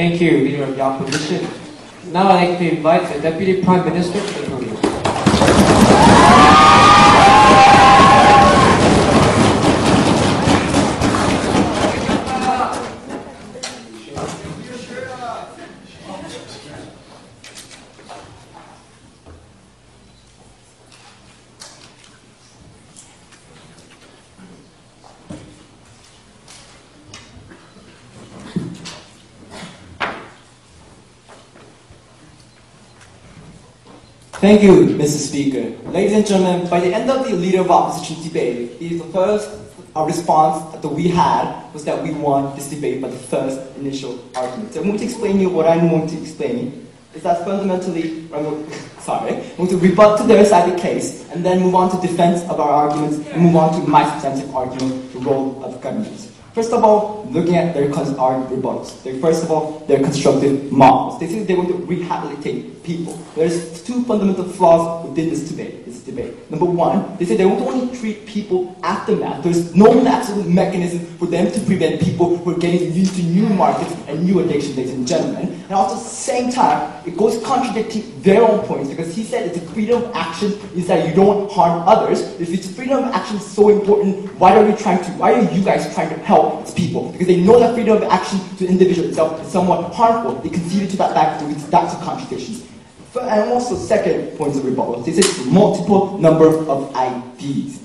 Thank you, Leader of the Opposition. Now I'd like to invite the Deputy Prime Minister to the podium. Thank you, Mr. Speaker. Ladies and gentlemen, by the end of the Leader of Opposition debate, the first response that we had was that we won this debate by the first initial argument. So I'm going to explain you what I'm going to explain. Is that fundamentally, I'm going to rebut to their side of the case, and then move on to defense of our arguments, and move on to my substantive argument, the role of government. First of all, looking at their rebuttals. First of all, their constructive models. They say they're going to rehabilitate people. There's two fundamental flaws within this debate. Number one, they say they don't only treat people aftermath. There's no absolute mechanism for them to prevent people from getting into new markets and new addictions, ladies and gentlemen. And also at the same time, it goes contradicting their own points, because he said it's a freedom of action is that you don't harm others. If it's freedom of action is so important, why are you guys trying to help people? Because they know that freedom of action to the individual itself is somewhat harmful. They conceded to that fact, so that's a contradiction. And also, second point of rebuttal, this is multiple number of IDs.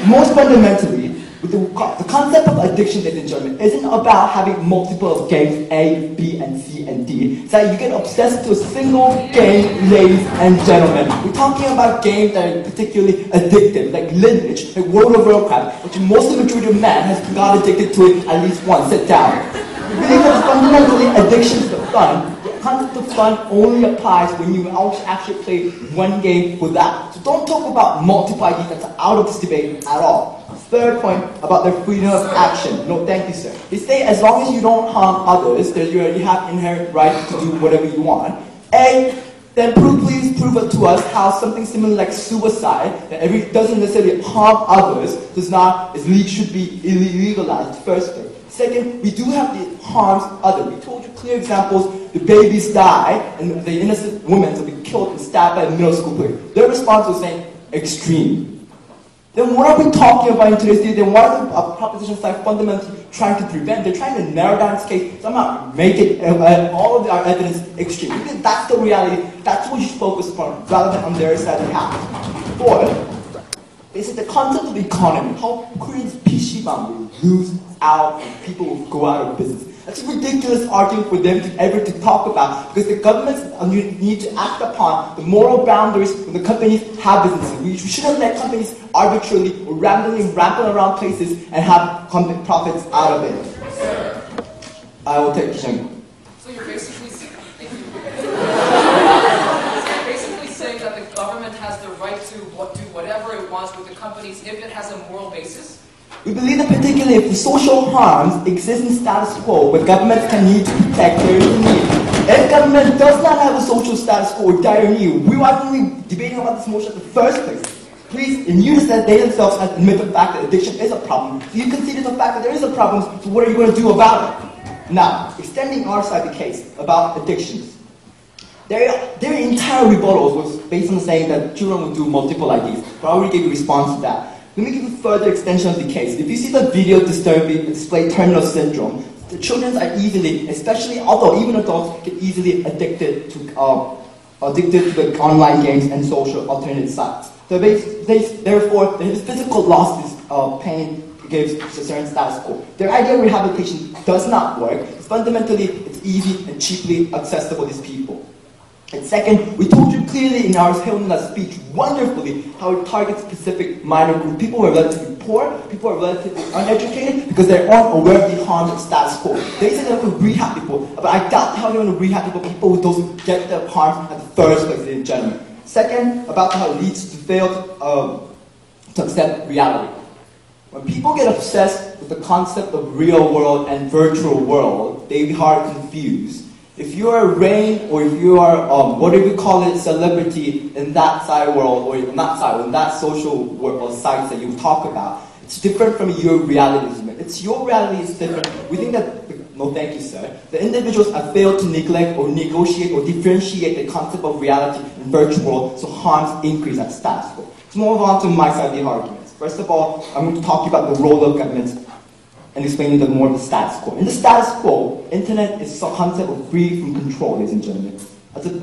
Most fundamentally, with the concept of addiction, ladies and gentlemen, isn't about having multiple games A, B, and C, and D. It's that you get obsessed to a single game, ladies and gentlemen. We're talking about games that are particularly addictive, like Lineage, like World of Warcraft, which most of the majority of man has got addicted to it at least once. Sit down. We believe that fundamentally addiction to fun. The concept of fun only applies when you actually play one game with that. So don't talk about multiple IDs. That's out of this debate at all. Third point about their freedom of action. No, thank you, sir. They say as long as you don't harm others, that you already have inherent right to do whatever you want. Then please prove it to us how something similar like suicide, that doesn't necessarily harm others, should be illegalized. First thing. Second, we do have the harms others. We told you clear examples. The babies die, and the innocent women will be killed and stabbed by a middle school player. Their response was saying, extreme. Then what are we talking about in today's day? Then what is the proposition side fundamentally trying to prevent? They're trying to narrow down this case, somehow make it all of our evidence extreme. Because that's the reality. That's what you should focus on, rather than on their side of the house. Fourth, this is the concept of economy. How Koreans PC방 will lose out and people will go out of business. That's a ridiculous argument for them to ever talk about, because the governments need to act upon the moral boundaries when the companies have businesses. We shouldn't let companies arbitrarily or randomly ramble around places and have profits out of it. Sir. I will take Kishan. So you're basically saying that the government has the right to do whatever it wants with the companies if it has a moral basis? We believe that particularly if the social harms exist in status quo, where governments can need to protect their need. If government does not have a social status quo or dire need, why are we debating about this motion in the first place? Please, in unison that they themselves admit the fact that addiction is a problem. So you conceded the fact that there is a problem, so what are you going to do about it? Now, extending our side of the case about addictions. Their entire rebuttal was based on saying that children would do multiple IDs, but I already gave a response to that. Let me give you a further extension of the case. If you see the video display terminal syndrome, the children are easily, especially although even adults, get easily addicted to the online games and social alternate sites. So therefore, the physical loss is pain gives a certain status quo. Their idea of rehabilitation does not work. Fundamentally, it's easy and cheaply accessible to these people. And second, we told you clearly in our Hilna's speech wonderfully how it targets specific minor groups. People who are relatively poor, people who are relatively uneducated, because they aren't aware of the harms of status quo. They say they're going to rehab people, but I doubt how they're going to rehab people who don't get the harms at the first place, ladies and gentlemen. Second, about how it leads to fail to accept reality. When people get obsessed with the concept of real world and virtual world, they are confused. If you are Rain, or if you are, what do we call it, celebrity in that side world, or in that social world sites that you talk about, it's different from your reality. It's your reality is different. We think that No, thank you, sir. The individuals have failed to neglect or negotiate or differentiate the concept of reality in virtual world, so harms increase at status quo. Let's move on to my side of the arguments. First of all, I'm going to talk about the role of governments and explain more of the status quo. In the status quo, internet is a concept of free from control, ladies and gentlemen.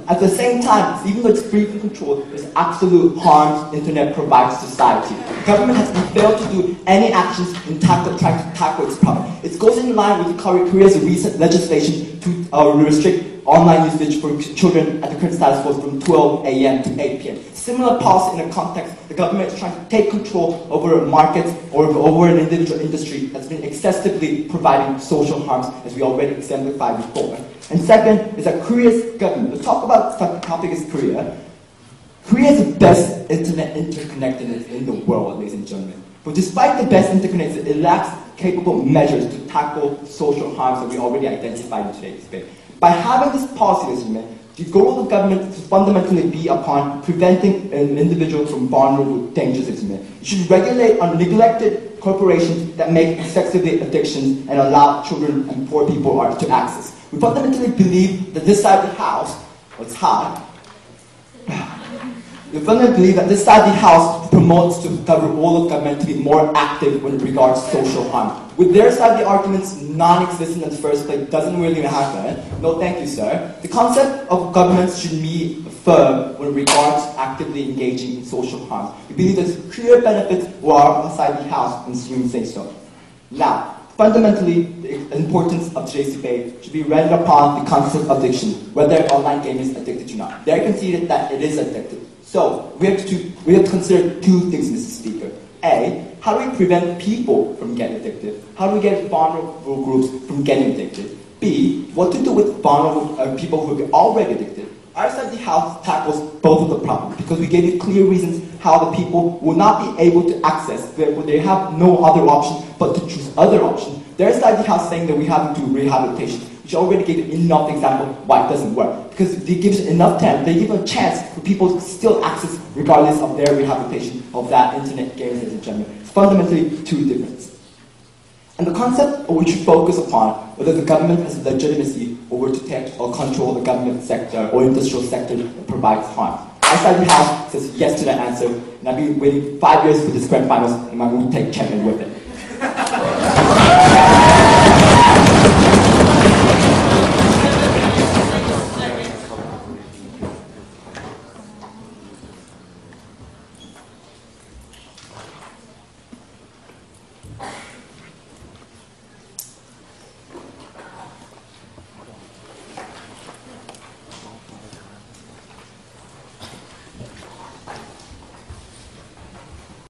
At the same time, even though it's free from control, there's absolute harms internet provides to society. The government has failed to do any actions in trying to tackle its problem. It goes in line with Korea's recent legislation to restrict online usage for children at the current status quo from 12 a.m. to 8 p.m. Similar policy in a context, the government is trying to take control over markets or over an individual industry that's been excessively providing social harms, as we already exemplified before. And second is that Korea's government, the topic is Korea. Korea has the best internet interconnectedness in the world, ladies and gentlemen. But despite the best interconnectedness, it lacks capable measures to tackle social harms that we already identified in today's debate. By having this policy, ladies and gentlemen, the goal of the government to fundamentally be upon preventing an individual from vulnerable dangers, ladies and gentlemen. It should regulate on neglected corporations that make excessively addictions and allow children and poor people to access. We fundamentally believe that this side of the house, well, it's hard. We fundamentally believe that this side of the house promotes to cover all of government to be more active when it regards social harm. With their side of the arguments non-existent in the first place, doesn't really happen. No, thank you, sir. The concept of governments should be firm when it regards actively engaging in social harm. We believe there's clear benefits for our side of the house, and soon say so. Now, fundamentally, the importance of today's debate should be rendered upon the concept of addiction, whether online gaming is addicted or not. They conceded that it is addictive. So, we have to consider two things, Mr. Speaker. A, how do we prevent people from getting addicted? How do we get vulnerable groups from getting addicted? B, what to do with vulnerable people who are already addicted? Our side of the house tackles both of the problems because we gave you clear reasons how the people will not be able to access, therefore they have no other option but to choose other options. Their side of the house saying that we have to do rehabilitation, which already gave enough example why it doesn't work. Because they give enough time, they give a chance for people to still access regardless of their rehabilitation of that internet games in general. It's fundamentally two differences. And the concept we should focus upon whether the government has legitimacy over to take or control the government sector or industrial sector that provides harm. Our side of the house says yes to that answer, and I've been waiting 5 years for this grand finals, and I'm going to take champion with it.